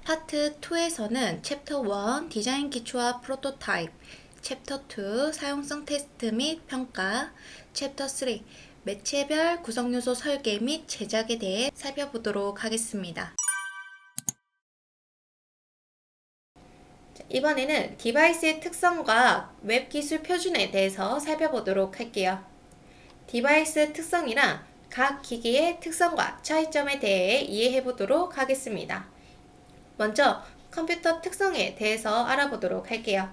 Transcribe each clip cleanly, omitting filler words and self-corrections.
파트 2에서는 챕터 1 디자인 기초와 프로토타입, 챕터 2 사용성 테스트 및 평가, 챕터 3 매체별 구성요소 설계 및 제작에 대해 살펴보도록 하겠습니다. 이번에는 디바이스의 특성과 웹 기술 표준에 대해서 살펴보도록 할게요. 디바이스 특성이란 각 기기의 특성과 차이점에 대해 이해해 보도록 하겠습니다. 먼저 컴퓨터 특성에 대해서 알아보도록 할게요.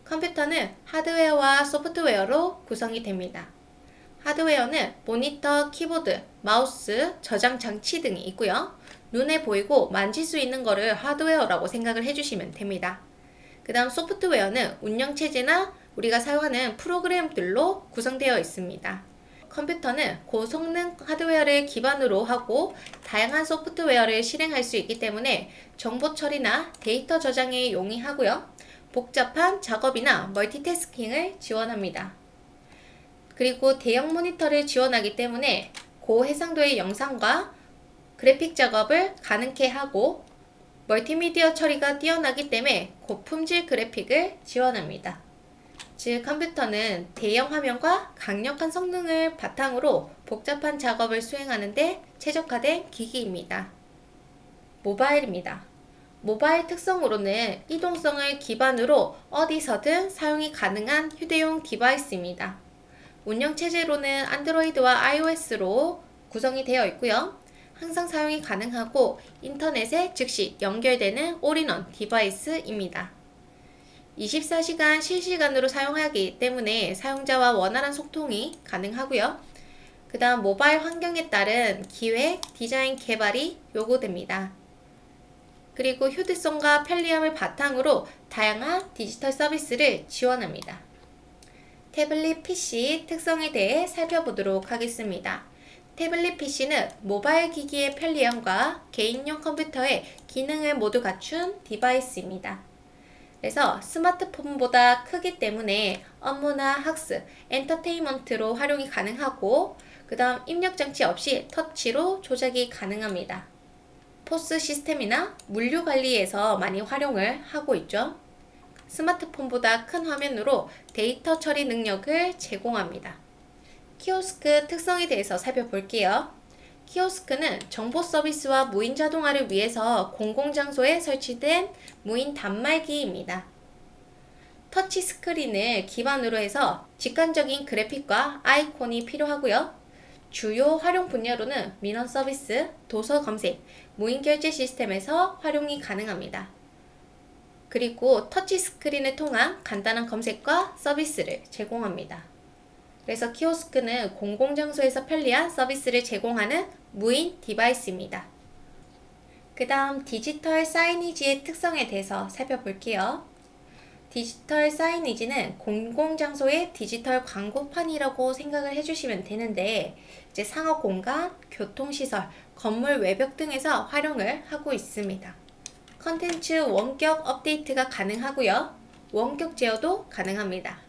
컴퓨터는 하드웨어와 소프트웨어로 구성이 됩니다. 하드웨어는 모니터, 키보드, 마우스, 저장 장치 등이 있고요. 눈에 보이고 만질 수 있는 거를 하드웨어라고 생각을 해주시면 됩니다. 그 다음 소프트웨어는 운영체제나 우리가 사용하는 프로그램들로 구성되어 있습니다. 컴퓨터는 고성능 하드웨어를 기반으로 하고 다양한 소프트웨어를 실행할 수 있기 때문에 정보 처리나 데이터 저장에 용이하고요. 복잡한 작업이나 멀티태스킹을 지원합니다. 그리고 대형 모니터를 지원하기 때문에 고해상도의 영상과 그래픽 작업을 가능케 하고 멀티미디어 처리가 뛰어나기 때문에 고품질 그래픽을 지원합니다. 즉 컴퓨터는 대형 화면과 강력한 성능을 바탕으로 복잡한 작업을 수행하는데 최적화된 기기입니다. 모바일입니다. 모바일 특성으로는 이동성을 기반으로 어디서든 사용이 가능한 휴대용 디바이스입니다. 운영체제로는 안드로이드와 iOS로 구성이 되어 있고요. 항상 사용이 가능하고 인터넷에 즉시 연결되는 올인원 디바이스입니다. 24시간 실시간으로 사용하기 때문에 사용자와 원활한 소통이 가능하고요. 그 다음 모바일 환경에 따른 기획, 디자인, 개발이 요구됩니다. 그리고 휴대성과 편리함을 바탕으로 다양한 디지털 서비스를 지원합니다. 태블릿 PC 특성에 대해 살펴보도록 하겠습니다. 태블릿 PC는 모바일 기기의 편리함과 개인용 컴퓨터의 기능을 모두 갖춘 디바이스입니다. 그래서 스마트폰보다 크기 때문에 업무나 학습, 엔터테인먼트로 활용이 가능하고 그 다음 입력 장치 없이 터치로 조작이 가능합니다. 포스 시스템이나 물류 관리에서 많이 활용을 하고 있죠. 스마트폰보다 큰 화면으로 데이터 처리 능력을 제공합니다. 키오스크 특성에 대해서 살펴볼게요. 키오스크는 정보 서비스와 무인 자동화를 위해서 공공장소에 설치된 무인 단말기입니다. 터치 스크린을 기반으로 해서 직관적인 그래픽과 아이콘이 필요하고요. 주요 활용 분야로는 민원 서비스, 도서 검색, 무인 결제 시스템에서 활용이 가능합니다. 그리고 터치 스크린을 통한 간단한 검색과 서비스를 제공합니다. 그래서 키오스크는 공공장소에서 편리한 서비스를 제공하는 무인 디바이스입니다. 그 다음 디지털 사이니지의 특성에 대해서 살펴볼게요. 디지털 사이니지는 공공장소의 디지털 광고판이라고 생각을 해주시면 되는데 이제 상업공간, 교통시설, 건물 외벽 등에서 활용을 하고 있습니다. 컨텐츠 원격 업데이트가 가능하고요. 원격 제어도 가능합니다.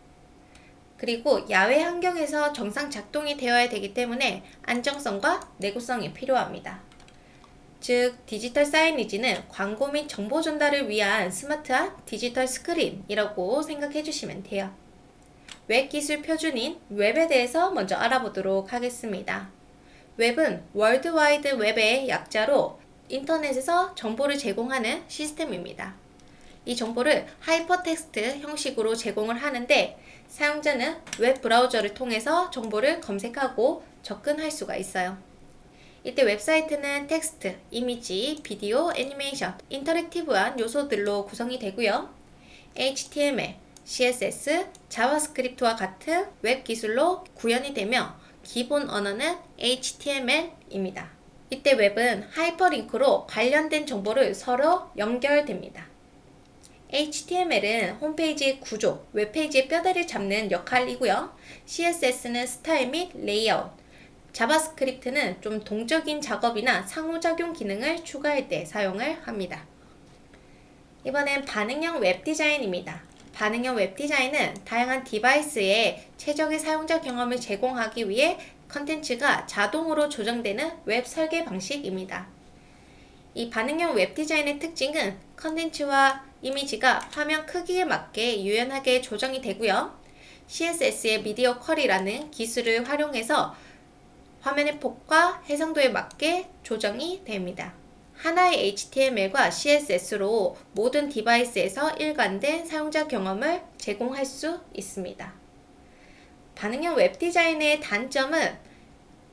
그리고 야외 환경에서 정상 작동이 되어야 되기 때문에 안정성과 내구성이 필요합니다. 즉 디지털 사이니지는 광고 및 정보 전달을 위한 스마트한 디지털 스크린이라고 생각해 주시면 돼요. 웹 기술 표준인 웹에 대해서 먼저 알아보도록 하겠습니다. 웹은 월드와이드 웹의 약자로 인터넷에서 정보를 제공하는 시스템입니다. 이 정보를 하이퍼텍스트 형식으로 제공을 하는데 사용자는 웹 브라우저를 통해서 정보를 검색하고 접근할 수가 있어요. 이때 웹사이트는 텍스트, 이미지, 비디오, 애니메이션, 인터랙티브한 요소들로 구성이 되고요. HTML, CSS, 자바스크립트와 같은 웹 기술로 구현이 되며 기본 언어는 HTML입니다. 이때 웹은 하이퍼링크로 관련된 정보를 서로 연결됩니다. HTML은 홈페이지의 구조, 웹페이지의 뼈대를 잡는 역할이고요. CSS는 스타일 및 레이아웃, 자바스크립트는 좀 동적인 작업이나 상호작용 기능을 추가할 때 사용을 합니다. 이번엔 반응형 웹 디자인입니다. 반응형 웹 디자인은 다양한 디바이스에 최적의 사용자 경험을 제공하기 위해 컨텐츠가 자동으로 조정되는 웹 설계 방식입니다. 이 반응형 웹 디자인의 특징은 컨텐츠와 이미지가 화면 크기에 맞게 유연하게 조정이 되고요. CSS의 미디어 쿼리라는 기술을 활용해서 화면의 폭과 해상도에 맞게 조정이 됩니다. 하나의 HTML과 CSS로 모든 디바이스에서 일관된 사용자 경험을 제공할 수 있습니다. 반응형 웹 디자인의 단점은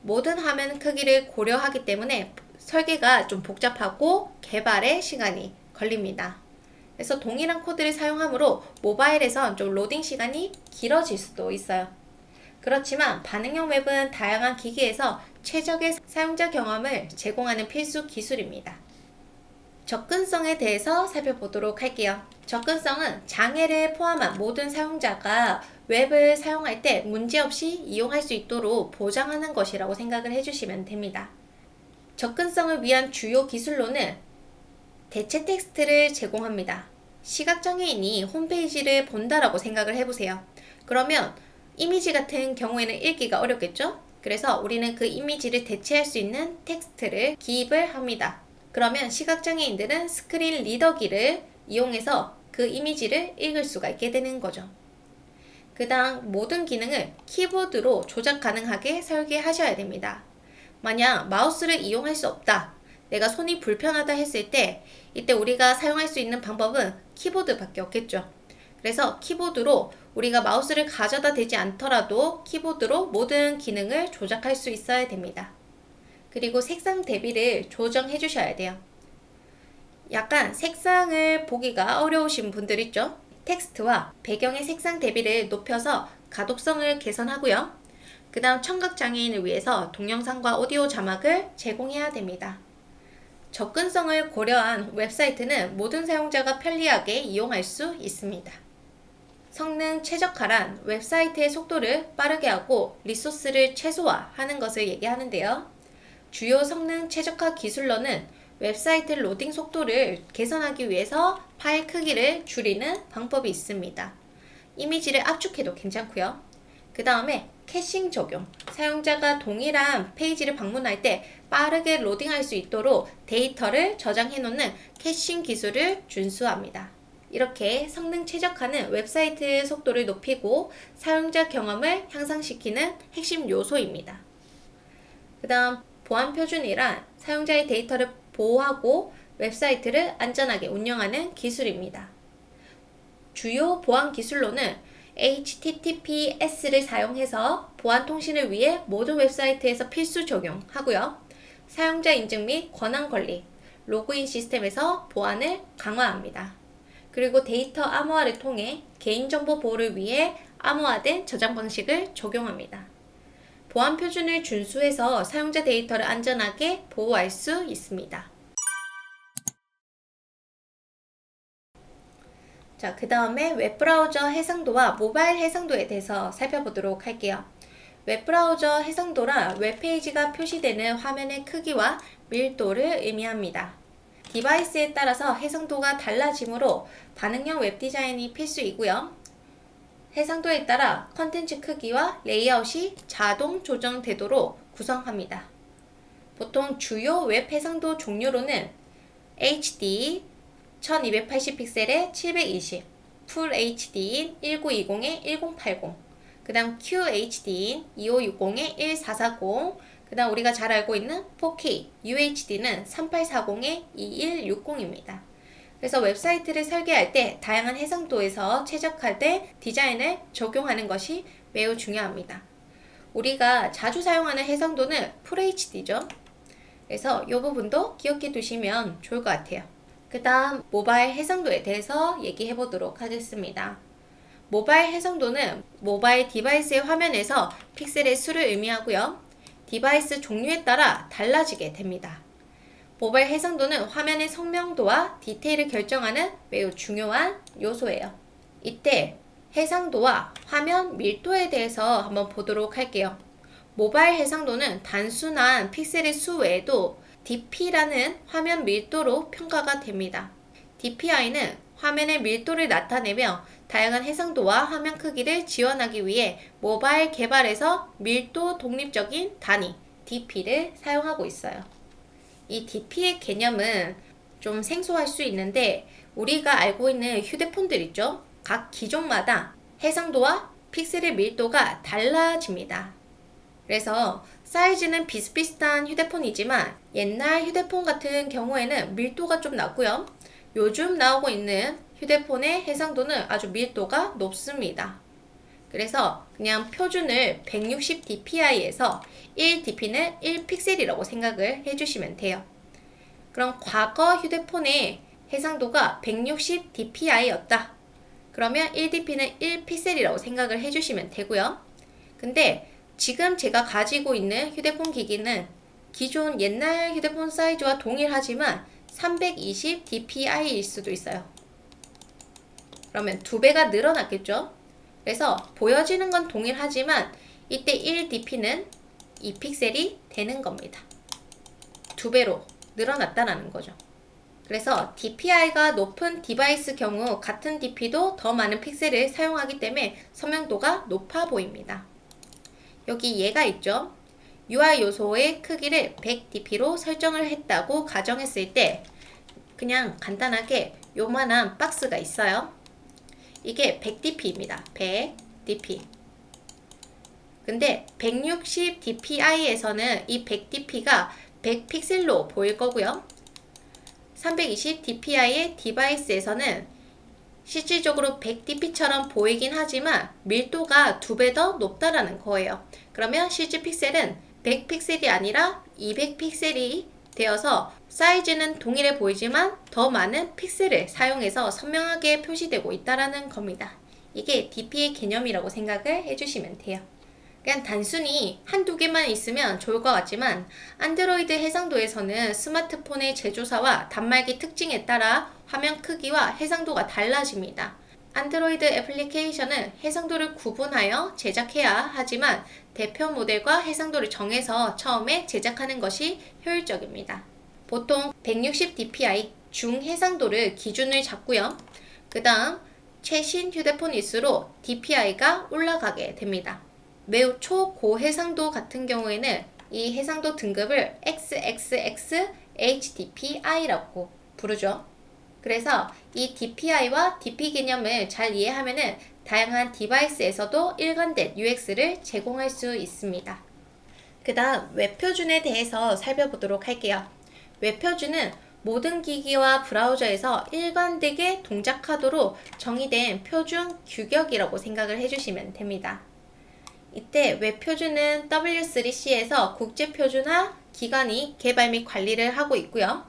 모든 화면 크기를 고려하기 때문에 설계가 좀 복잡하고 개발에 시간이 걸립니다. 그래서 동일한 코드를 사용하므로 모바일에선 좀 로딩 시간이 길어질 수도 있어요. 그렇지만 반응형 웹은 다양한 기기에서 최적의 사용자 경험을 제공하는 필수 기술입니다. 접근성에 대해서 살펴보도록 할게요. 접근성은 장애를 포함한 모든 사용자가 웹을 사용할 때 문제없이 이용할 수 있도록 보장하는 것이라고 생각을 해주시면 됩니다. 접근성을 위한 주요 기술로는 대체 텍스트를 제공합니다. 시각장애인이 홈페이지를 본다라고 생각을 해보세요. 그러면 이미지 같은 경우에는 읽기가 어렵겠죠? 그래서 우리는 그 이미지를 대체할 수 있는 텍스트를 기입을 합니다. 그러면 시각장애인들은 스크린 리더기를 이용해서 그 이미지를 읽을 수가 있게 되는 거죠. 그 다음 모든 기능을 키보드로 조작 가능하게 설계하셔야 됩니다. 만약 마우스를 이용할 수 없다, 내가 손이 불편하다 했을 때 이때 우리가 사용할 수 있는 방법은 키보드밖에 없겠죠. 그래서 키보드로 우리가 마우스를 가져다 대지 않더라도 키보드로 모든 기능을 조작할 수 있어야 됩니다. 그리고 색상 대비를 조정해 주셔야 돼요. 약간 색상을 보기가 어려우신 분들 있죠? 텍스트와 배경의 색상 대비를 높여서 가독성을 개선하고요. 그 다음 청각장애인을 위해서 동영상과 오디오 자막을 제공해야 됩니다. 접근성을 고려한 웹사이트는 모든 사용자가 편리하게 이용할 수 있습니다. 성능 최적화란 웹사이트의 속도를 빠르게 하고 리소스를 최소화하는 것을 얘기하는데요. 주요 성능 최적화 기술로는 웹사이트 로딩 속도를 개선하기 위해서 파일 크기를 줄이는 방법이 있습니다. 이미지를 압축해도 괜찮고요. 그 다음에 캐싱 적용, 사용자가 동일한 페이지를 방문할 때 빠르게 로딩할 수 있도록 데이터를 저장해 놓는 캐싱 기술을 준수합니다. 이렇게 성능 최적화는 웹사이트 속도를 높이고 사용자 경험을 향상시키는 핵심 요소입니다. 그 다음 보안 표준이란 사용자의 데이터를 보호하고 웹사이트를 안전하게 운영하는 기술입니다. 주요 보안 기술로는 HTTPS를 사용해서 보안 통신을 위해 모든 웹사이트에서 필수 적용하고요. 사용자 인증 및 권한 관리, 로그인 시스템에서 보안을 강화합니다. 그리고 데이터 암호화를 통해 개인정보 보호를 위해 암호화된 저장 방식을 적용합니다. 보안 표준을 준수해서 사용자 데이터를 안전하게 보호할 수 있습니다. 자, 그 다음에 웹브라우저 해상도와 모바일 해상도에 대해서 살펴보도록 할게요. 웹브라우저 해상도란 웹페이지가 표시되는 화면의 크기와 밀도를 의미합니다. 디바이스에 따라서 해상도가 달라지므로 반응형 웹 디자인이 필수이고요. 해상도에 따라 컨텐츠 크기와 레이아웃이 자동 조정되도록 구성합니다. 보통 주요 웹 해상도 종류로는 HD 1280픽셀에 720, 풀 HD인 1920에 1080, 그 다음 QHD인 2560에 1440, 그 다음 우리가 잘 알고 있는 4K UHD는 3840에 2160입니다. 그래서 웹사이트를 설계할 때 다양한 해상도에서 최적화된 디자인을 적용하는 것이 매우 중요합니다. 우리가 자주 사용하는 해상도는 FHD죠. 그래서 이 부분도 기억해 두시면 좋을 것 같아요. 그 다음 모바일 해상도에 대해서 얘기해 보도록 하겠습니다. 모바일 해상도는 모바일 디바이스의 화면에서 픽셀의 수를 의미하고요. 디바이스 종류에 따라 달라지게 됩니다. 모바일 해상도는 화면의 선명도와 디테일을 결정하는 매우 중요한 요소예요. 이때 해상도와 화면 밀도에 대해서 한번 보도록 할게요. 모바일 해상도는 단순한 픽셀의 수 외에도 DP라는 화면 밀도로 평가가 됩니다. DPI는 화면의 밀도를 나타내며 다양한 해상도와 화면 크기를 지원하기 위해 모바일 개발에서 밀도 독립적인 단위 DP를 사용하고 있어요. 이 DP의 개념은 좀 생소할 수 있는데 우리가 알고 있는 휴대폰들 있죠? 각 기종마다 해상도와 픽셀의 밀도가 달라집니다. 그래서 사이즈는 비슷비슷한 휴대폰이지만 옛날 휴대폰 같은 경우에는 밀도가 좀 낮고요. 요즘 나오고 있는 휴대폰의 해상도는 아주 밀도가 높습니다. 그래서 그냥 표준을 160dpi에서 1dp는 1픽셀이라고 생각을 해주시면 돼요. 그럼 과거 휴대폰의 해상도가 160dpi였다. 그러면 1dp는 1픽셀이라고 생각을 해주시면 되고요. 근데 지금 제가 가지고 있는 휴대폰 기기는 기존 옛날 휴대폰 사이즈와 동일하지만 320dpi일 수도 있어요. 그러면 2배가 늘어났겠죠? 그래서 보여지는 건 동일하지만 이때 1dp는 2픽셀이 되는 겁니다. 2배로 늘어났다는 거죠. 그래서 DPI가 높은 디바이스 경우 같은 DP도 더 많은 픽셀을 사용하기 때문에 선명도가 높아 보입니다. 여기 얘가 있죠. UI 요소의 크기를 100dp로 설정을 했다고 가정했을 때 그냥 간단하게 요만한 박스가 있어요. 이게 100dp입니다. 100dp. 근데 160dpi에서는 이 100dp가 100픽셀로 보일 거고요. 320dpi의 디바이스에서는 실질적으로 100dp처럼 보이긴 하지만 밀도가 2배 더 높다라는 거예요. 그러면 실제 픽셀은 100픽셀이 아니라 200픽셀이 되어서 사이즈는 동일해 보이지만 더 많은 픽셀을 사용해서 선명하게 표시되고 있다라는 겁니다. 이게 DP의 개념이라고 생각을 해주시면 돼요. 그냥 단순히 한두 개만 있으면 좋을 것 같지만 안드로이드 해상도에서는 스마트폰의 제조사와 단말기 특징에 따라 화면 크기와 해상도가 달라집니다. 안드로이드 애플리케이션은 해상도를 구분하여 제작해야 하지만 대표 모델과 해상도를 정해서 처음에 제작하는 것이 효율적입니다. 보통 160dpi 중해상도를 기준을 잡고요. 그 다음 최신 휴대폰일수록 DPI가 올라가게 됩니다. 매우 초고해상도 같은 경우에는 이 해상도 등급을 XXX HDPI라고 부르죠. 그래서 이 DPI와 DP 개념을 잘 이해하면은 다양한 디바이스에서도 일관된 UX를 제공할 수 있습니다. 그 다음 웹표준에 대해서 살펴보도록 할게요. 웹표준은 모든 기기와 브라우저에서 일관되게 동작하도록 정의된 표준 규격이라고 생각을 해주시면 됩니다. 이때 웹표준은 W3C에서 국제표준화 기관이 개발 및 관리를 하고 있고요.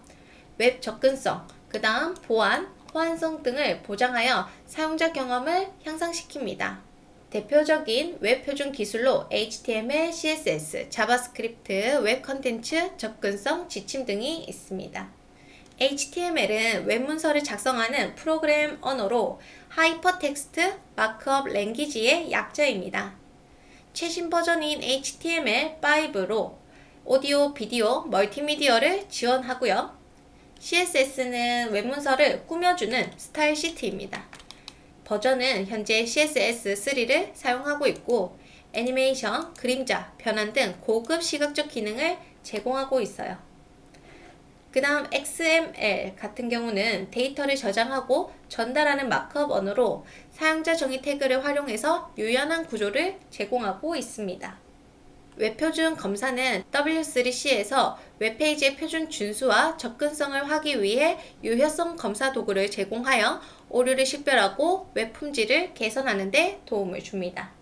웹 접근성, 그 다음 보안, 호환성 등을 보장하여 사용자 경험을 향상시킵니다. 대표적인 웹표준 기술로 HTML, CSS, 자바스크립트, 웹 컨텐츠, 접근성, 지침 등이 있습니다. HTML은 웹문서를 작성하는 프로그램 언어로 하이퍼텍스트 마크업 랭귀지의 약자입니다. 최신 버전인 HTML5로 오디오, 비디오, 멀티미디어를 지원하고요. CSS는 웹문서를 꾸며주는 스타일 시트입니다. 버전은 현재 CSS3를 사용하고 있고 애니메이션, 그림자, 변환 등 고급 시각적 기능을 제공하고 있어요. 그 다음 XML 같은 경우는 데이터를 저장하고 전달하는 마크업 언어로 사용자 정의 태그를 활용해서 유연한 구조를 제공하고 있습니다. 웹표준 검사는 W3C에서 웹페이지의 표준 준수와 접근성을 하기 위해 유효성 검사 도구를 제공하여 오류를 식별하고 웹 품질을 개선하는 데 도움을 줍니다.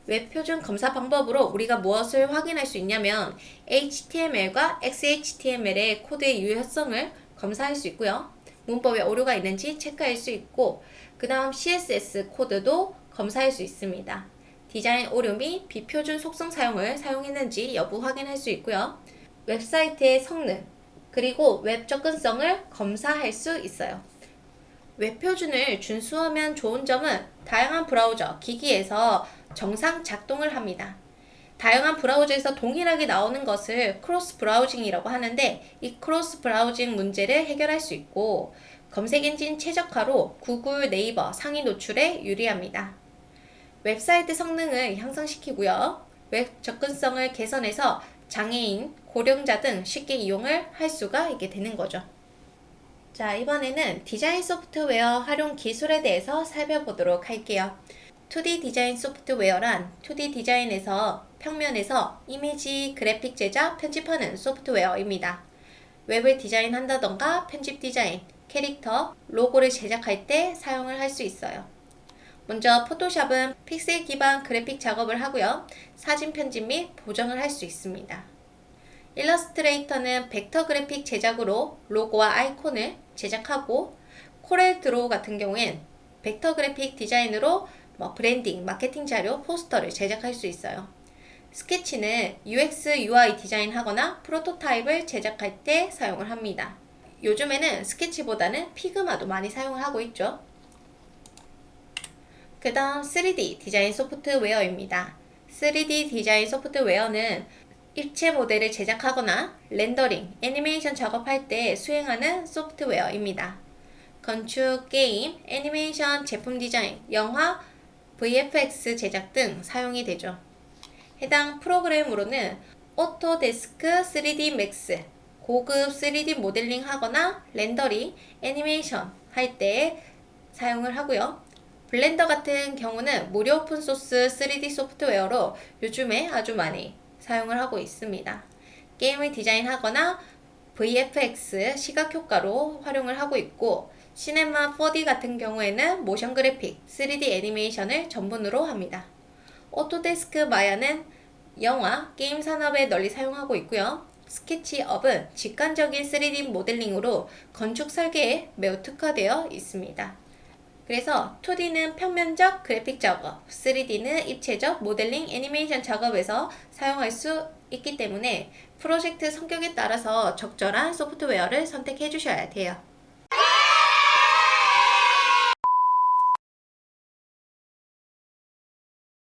웹표준 검사 방법으로 우리가 무엇을 확인할 수 있냐면 HTML과 XHTML의 코드의 유효성을 검사할 수 있고요. 문법에 오류가 있는지 체크할 수 있고 그 다음 CSS 코드도 검사할 수 있습니다. 디자인 오류 및 비표준 속성 사용을 사용했는지 여부 확인할 수 있고요. 웹사이트의 성능 그리고 웹 접근성을 검사할 수 있어요. 웹표준을 준수하면 좋은 점은 다양한 브라우저, 기기에서 정상 작동을 합니다. 다양한 브라우저에서 동일하게 나오는 것을 크로스 브라우징이라고 하는데 이 크로스 브라우징 문제를 해결할 수 있고 검색 엔진 최적화로 구글, 네이버 상위 노출에 유리합니다. 웹사이트 성능을 향상시키고요. 웹 접근성을 개선해서 장애인, 고령자 등 쉽게 이용을 할 수가 있게 되는 거죠. 자, 이번에는 디자인 소프트웨어 활용 기술에 대해서 살펴보도록 할게요. 2D 디자인 소프트웨어란 2D 디자인에서 평면에서 이미지, 그래픽 제작, 편집하는 소프트웨어입니다. 웹을 디자인한다던가 편집 디자인, 캐릭터, 로고를 제작할 때 사용을 할 수 있어요. 먼저 포토샵은 픽셀 기반 그래픽 작업을 하고요. 사진 편집 및 보정을 할 수 있습니다. 일러스트레이터는 벡터 그래픽 제작으로 로고와 아이콘을 제작하고, 코렐 드로우 같은 경우엔 벡터 그래픽 디자인으로 브랜딩, 마케팅 자료, 포스터를 제작할 수 있어요. 스케치는 UX, UI 디자인하거나 프로토타입을 제작할 때 사용을 합니다. 요즘에는 스케치보다는 피그마도 많이 사용을 하고 있죠. 그 다음 3D 디자인 소프트웨어입니다. 3D 디자인 소프트웨어는 입체 모델을 제작하거나 렌더링, 애니메이션 작업할 때 수행하는 소프트웨어입니다. 건축, 게임, 애니메이션, 제품 디자인, 영화, VFX 제작 등 사용이 되죠. 해당 프로그램으로는 오토데스크 3D 맥스, 고급 3D 모델링 하거나 렌더링, 애니메이션 할 때 사용을 하고요. 블렌더 같은 경우는 무료 오픈소스 3D 소프트웨어로 요즘에 아주 많이 사용을 하고 있습니다. 게임을 디자인하거나 VFX 시각효과로 활용을 하고 있고, 시네마 4D 같은 경우에는 모션 그래픽, 3D 애니메이션을 전문으로 합니다. 오토데스크 마야는 영화, 게임 산업에 널리 사용하고 있고요. 스케치업은 직관적인 3D 모델링으로 건축 설계에 매우 특화되어 있습니다. 그래서 2D는 평면적 그래픽 작업, 3D는 입체적 모델링 애니메이션 작업에서 사용할 수 있기 때문에 프로젝트 성격에 따라서 적절한 소프트웨어를 선택해 주셔야 돼요.